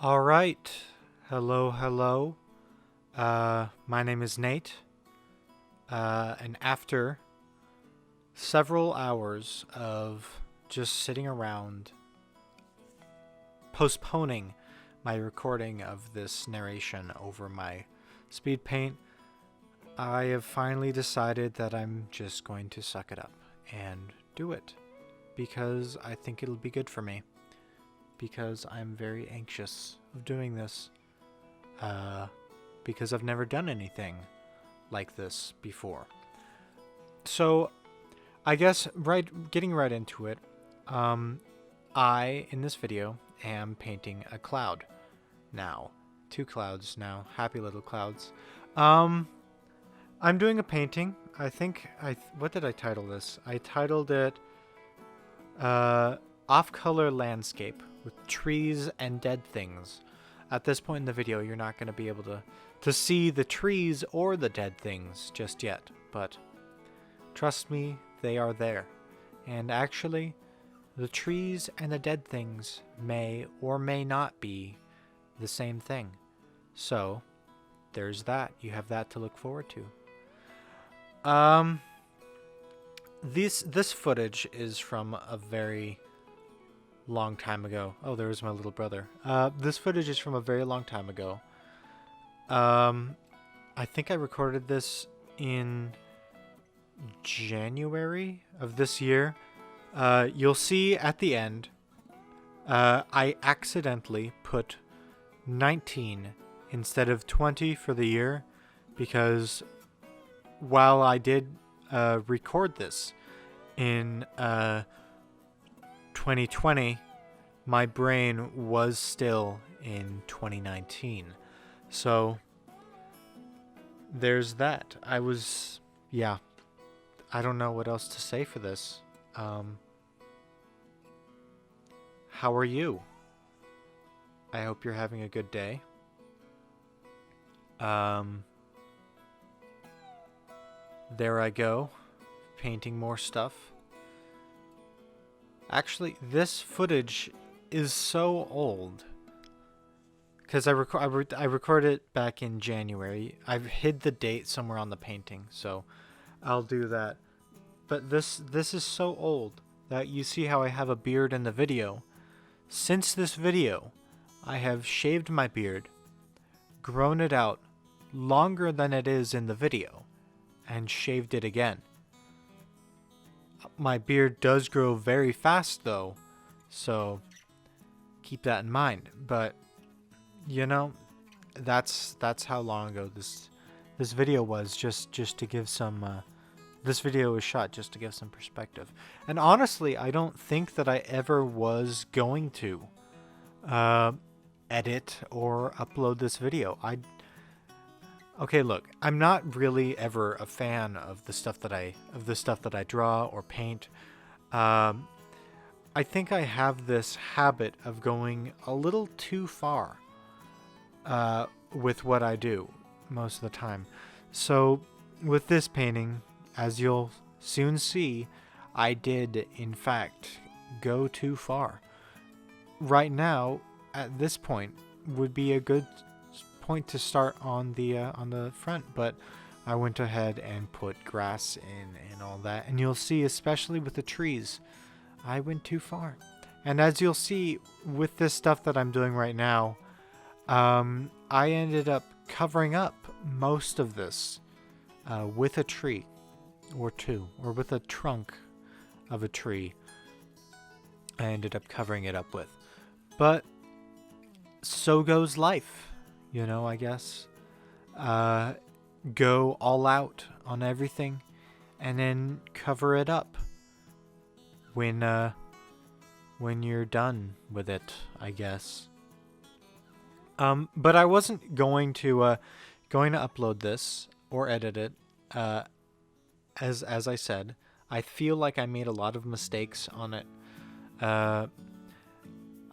All right. Hello, hello. My name is Nate. And after several hours of just sitting around postponing my recording of this narration over my speed paint, I have finally decided that I'm just going to suck it up and do it because I think it'll be good for me. Because I'm very anxious of doing this. Because I've never done anything like this before. So, I guess getting right into it, I, in this video, am painting a cloud now. 2 clouds now. Happy little clouds. I'm doing a painting. What did I title this? I titled it, Off-Color Landscape with trees and dead things. At this point in the video, you're not going to be able to see the trees or the dead things just yet, but trust me, they are there. And actually, the trees and the dead things may or may not be the same thing. So, there's that. You have that to look forward to. This footage is from a very long time ago. Oh, there's my little brother. This footage is from a very long time ago. I think I recorded this in January of this year. You'll see at the end, I accidentally put 19 instead of 20 for the year because while I did record this in 2020, my brain was still in 2019. So there's that. I don't know what else to say for this. How are you? I hope you're having a good day. There I go, painting more stuff. Actually, this footage is so old because I recorded it back in January. I've hid the date somewhere on the painting, so I'll do that. But this is so old that you see how I have a beard in the video. Since this video, I have shaved my beard, grown it out longer than it is in the video, and shaved it again. My beard does grow very fast though, so keep that in mind. But you know, that's how long ago this video was. Just to give some. This video was shot just to give some perspective. And honestly, I don't think that I ever was going to edit or upload this video. Okay, look, I'm not really ever a fan of the stuff that I draw or paint. I think I have this habit of going a little too far with what I do most of the time. So with this painting, as you'll soon see, I did in fact go too far. Right now, at this point, would be a good point to start on the front, but I went ahead and put grass in and all that, and you'll see, especially with the trees, I went too far. And as you'll see with this stuff that I'm doing right now, I ended up covering up most of this with a tree or two, or with a trunk of a tree. I ended up covering it up with, but so goes life. You know, I guess. Go all out on everything and then cover it up when you're done with it, I guess. But I wasn't going to upload this or edit it. As I said, I feel like I made a lot of mistakes on it.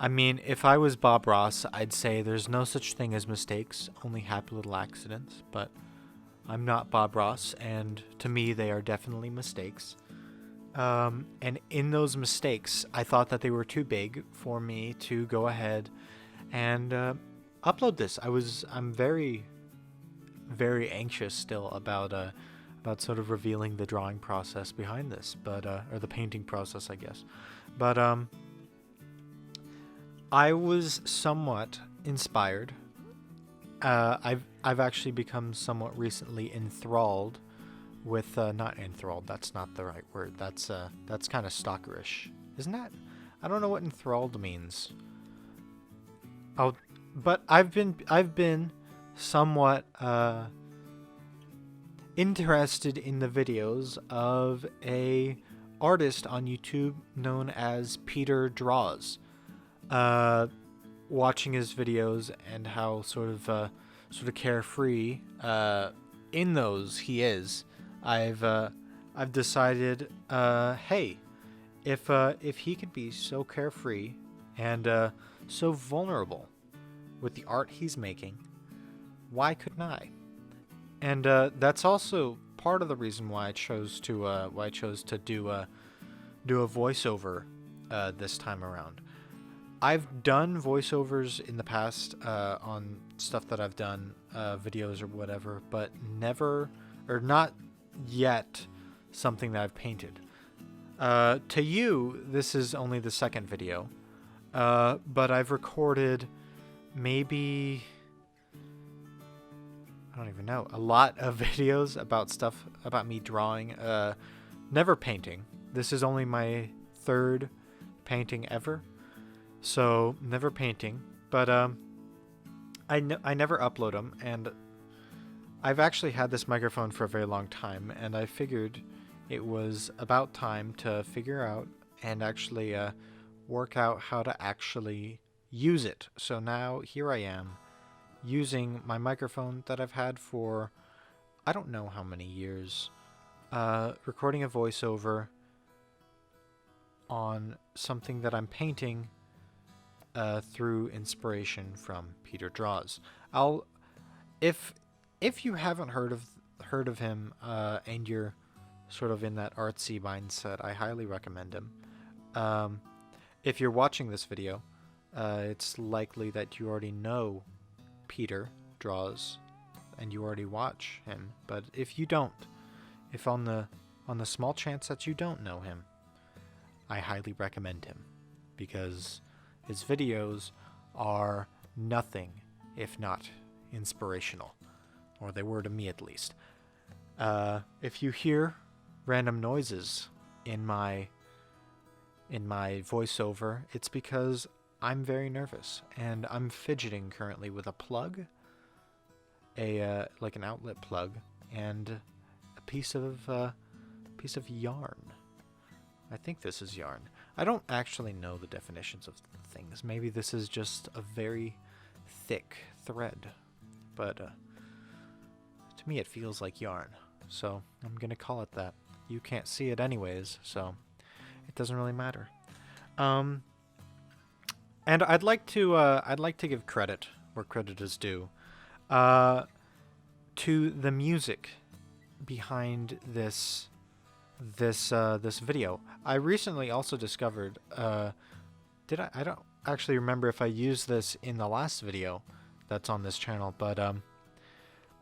I mean, if I was Bob Ross, I'd say there's no such thing as mistakes, only happy little accidents, but I'm not Bob Ross, and to me, they are definitely mistakes. And in those mistakes, I thought that they were too big for me to go ahead and upload this. I'm very, very anxious still about sort of revealing the drawing process behind this, but or the painting process, I guess. But I was somewhat inspired. I've actually become somewhat recently enthralled with not enthralled. That's not the right word. That's kind of stalkerish, isn't that? I don't know what enthralled means. Oh, but I've been somewhat interested in the videos of a artist on YouTube known as Peter Draws. Watching his videos and how sort of carefree in those he is, I've decided, hey, if he could be so carefree and so vulnerable with the art he's making, why couldn't I? And that's also part of the reason why I chose to do a voiceover this time around. I've done voiceovers in the past on stuff that I've done, videos or whatever, but never, or not yet, something that I've painted. To you, this is only the second video, but I've recorded maybe, I don't even know, a lot of videos about stuff about me drawing, never painting. This is only my third painting ever. So, never painting, but I never upload them, and I've actually had this microphone for a very long time, and I figured it was about time to figure out and actually work out how to actually use it. So now, here I am, using my microphone that I've had for I don't know how many years, recording a voiceover on something that I'm painting through inspiration from Peter Draws. If you haven't heard of him and you're sort of in that artsy mindset, I highly recommend him. If you're watching this video, it's likely that you already know Peter Draws and you already watch him. But if you don't, if on the small chance that you don't know him, I highly recommend him, because his videos are nothing if not inspirational, or they were to me at least. If you hear random noises in my voiceover, it's because I'm very nervous and I'm fidgeting currently with a plug, like an outlet plug, and a piece of yarn. I think this is yarn. I don't actually know the definitions of things. Maybe this is just a very thick thread, but to me it feels like yarn, so I'm gonna call it that. You can't see it anyways, so it doesn't really matter. And I'd like to give credit where credit is due, to the music behind this video. I recently also discovered, I don't actually remember if I used this in the last video that's on this channel, but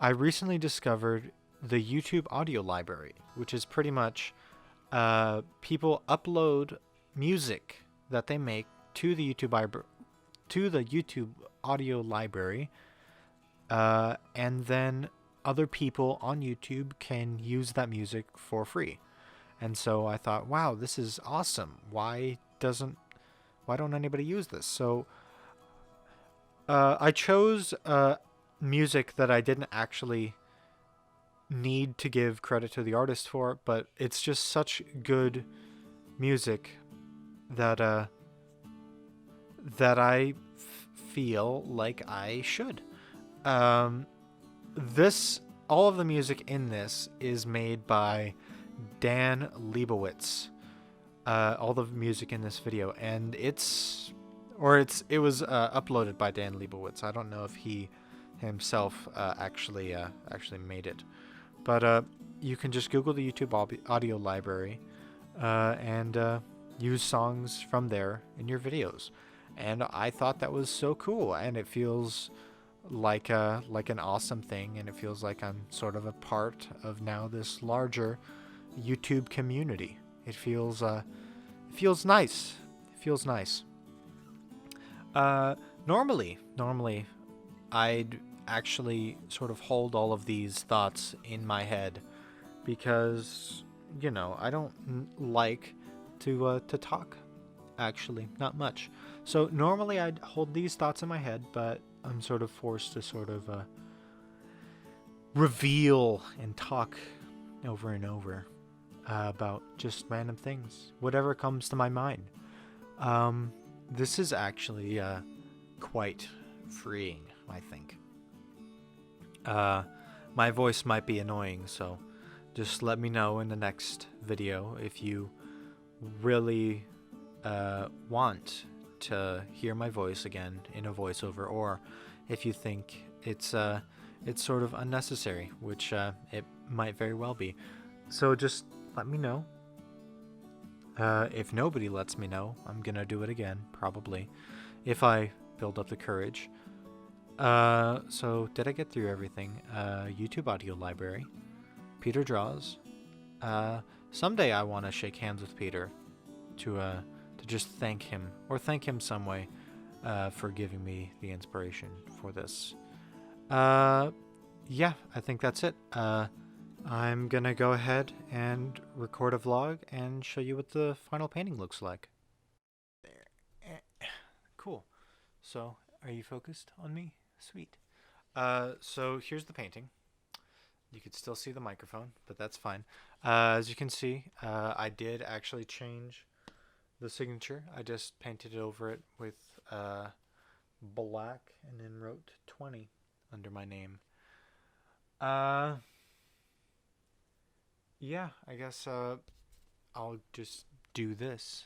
I recently discovered the YouTube audio library, which is pretty much people upload music that they make to the YouTube audio library, and then other people on YouTube can use that music for free. And so I thought, wow, this is awesome. Why don't anybody use this? So I chose music that I didn't actually need to give credit to the artist for, but it's just such good music that I feel like I should. All of the music in this is made by Dan Leibowitz. All the music in this video, and it was uploaded by Dan Leibowitz. I don't know if he himself actually made it, but you can just Google the YouTube audio library and use songs from there in your videos. and I thought that was so cool, and it feels like an awesome thing, and it feels like I'm sort of a part of now this larger YouTube community. It feels nice. It feels nice. Uh, normally, I'd actually sort of hold all of these thoughts in my head because I don't like to talk. Actually, not much. So normally I'd hold these thoughts in my head, but I'm sort of forced to sort of reveal and talk over and over about just random things, whatever comes to my mind. This is actually quite freeing, I think. My voice might be annoying, so just let me know in the next video if you really want to hear my voice again in a voiceover, or if you think it's sort of unnecessary, which it might very well be. So just let me know. If nobody lets me know, I'm gonna do it again, probably, if I build up the courage. So did I get through everything? YouTube audio library, Peter draws. Someday I want to shake hands with Peter to just thank him, or thank him some way for giving me the inspiration for this. Yeah, I think that's it. I'm gonna go ahead and record a vlog and show you what the final painting looks like. There. Cool. So, are you focused on me? Sweet. So here's the painting. You could still see the microphone, but that's fine. As you can see, I did actually change the signature. I just painted over it with black and then wrote 20 under my name. Yeah, I guess I'll just do this.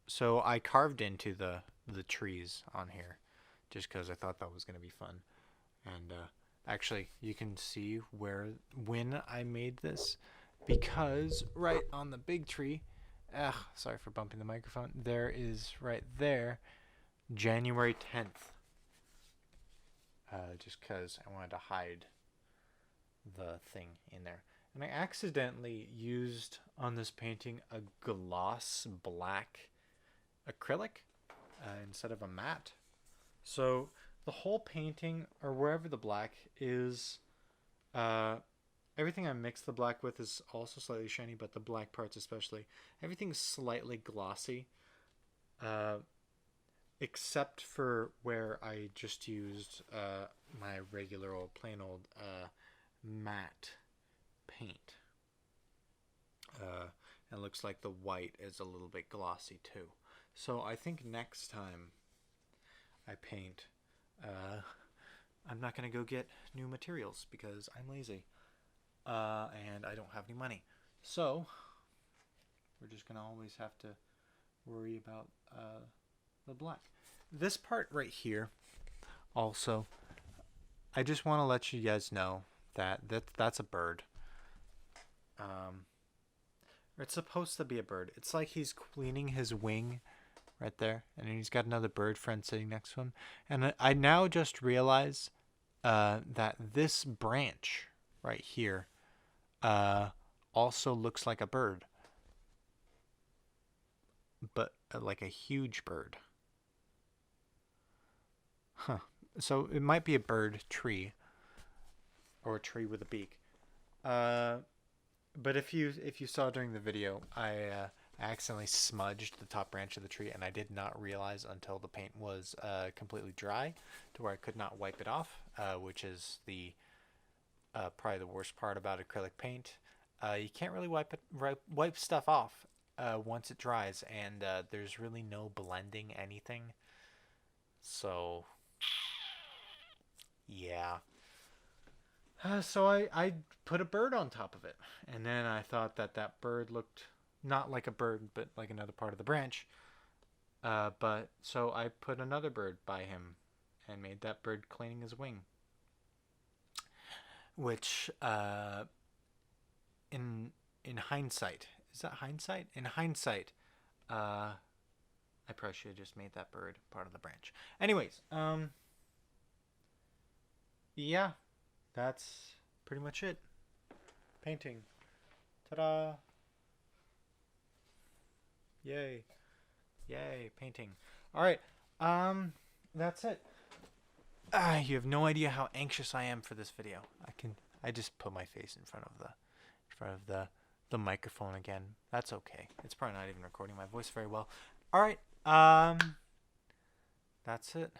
So I carved into the trees on here just because I thought that was going to be fun. And actually, you can see when I made this, because right on the big tree, sorry for bumping the microphone, there is right there January 10th. Just because I wanted to hide the thing in there. And I accidentally used on this painting a gloss black acrylic instead of a matte. So the whole painting, or wherever the black is, everything I mixed the black with is also slightly shiny, but the black parts especially. Everything's slightly glossy, except for where I just used my regular old plain old matte paint. It looks like the white is a little bit glossy too. So I think next time I paint, I'm not going to go get new materials because I'm lazy and I don't have any money. So we're just going to always have to worry about the black. This part right here also, I just want to let you guys know that's a bird. It's supposed to be a bird. It's like he's cleaning his wing right there, and he's got another bird friend sitting next to him. And I now just realize that this branch right here also looks like a bird, but like a huge bird. Huh. So it might be a bird tree, or a tree with a beak. But if you saw during the video, I accidentally smudged the top branch of the tree, and I did not realize until the paint was completely dry to where I could not wipe it off, which is the probably the worst part about acrylic paint. You can't really wipe stuff off once it dries, and there's really no blending anything. So yeah. So I put a bird on top of it, and then I thought that bird looked not like a bird, but like another part of the branch. But so I put another bird by him, and made that bird cleaning his wing. Which, in hindsight, is that hindsight? In hindsight, I I probably should have just made that bird part of the branch. Anyways, yeah, that's pretty much it. Painting. Ta-da! Yay. Yay, painting. All right. That's it. You have no idea how anxious I am for this video. I just put my face in front of the microphone again. That's okay. It's probably not even recording my voice very well. All right. That's it.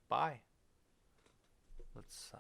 Bye. Let's